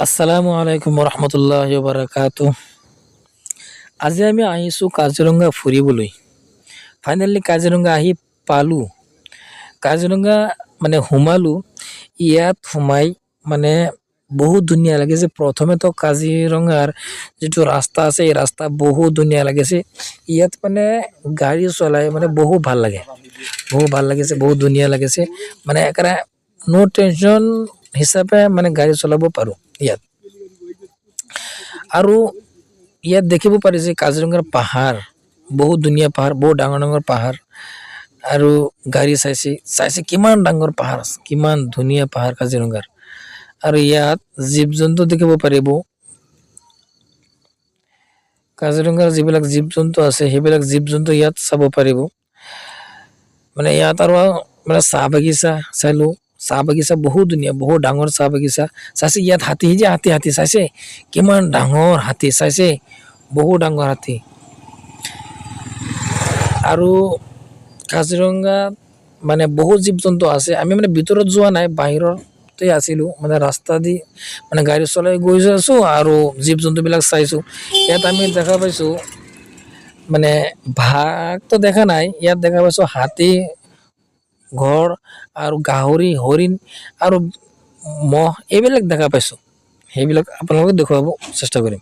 আসসালামু আলাইকুম ৰহমতুল্লাহ বাৰাকাতু। আজি আমি আহিছোঁ কাজিৰঙা ফুৰিবলৈ। ফাইনেলি কাজিৰঙা আহি পালোঁ। কাজিৰঙা সোমালোঁ। ইয়াত সোমাই মানে বহুত ধুনীয়া লাগিছে। প্ৰথমেতো কাজিৰঙাৰ যিটো ৰাস্তা আছে, এই ৰাস্তা বহুত ধুনীয়া লাগিছে। ইয়াত গাড়ী চলাই বহুত ভাল লাগে। বহুত ভাল লাগিছে, বহুত ধুনীয়া লাগিছে। একেবাৰে নো টেনশ্যন হিচাপে গাড়ী চলাব পাৰোঁ ইয়াত। আৰু ইয়াত দেখিব পাৰি যে কাজিৰঙাৰ পাহাৰ বহুত ধুনীয়া, পাহাৰ বহুত ডাঙৰ ডাঙৰ পাহাৰ। আৰু গাড়ী চাইছে কিমান ডাঙৰ পাহাৰ আছে, কিমান ধুনীয়া পাহাৰ কাজিৰঙাৰ। আৰু ইয়াত জীৱ জন্তু দেখিব পাৰিব। কাজিৰঙাৰ যিবিলাক জীৱ জন্তু আছে সেইবিলাক জীৱ জন্তু ইয়াত চাব পাৰিব। ইয়াত আৰু চাহ বাগিচা চালোঁ। চাহ বাগিচা বহুত ধুনীয়া, বহুত ডাঙৰ চাহ বাগিচা চাইছে। ইয়াত হাতী চাইছে, কিমান ডাঙৰ হাতী চাইছে, বহুত ডাঙৰ হাতী। আৰু কাজিৰঙাত বহুত জীৱ জন্তু আছে। আমি ভিতৰত যোৱা নাই, বাহিৰতে আছিলোঁ। ৰাস্তা দি গাড়ী চলাই গৈ আছোঁ আৰু জীৱ জন্তুবিলাক চাইছোঁ। ইয়াত আমি দেখা পাইছোঁ বাঘটো দেখা নাই, ইয়াত দেখা পাইছোঁ হাতী, ঘৰ আৰু গাহৰি, হৰিণ আৰু মহ এইবিলাক দেখা পাইছোঁ। সেইবিলাক আপোনালোকক দেখুৱাব চেষ্টা কৰিম।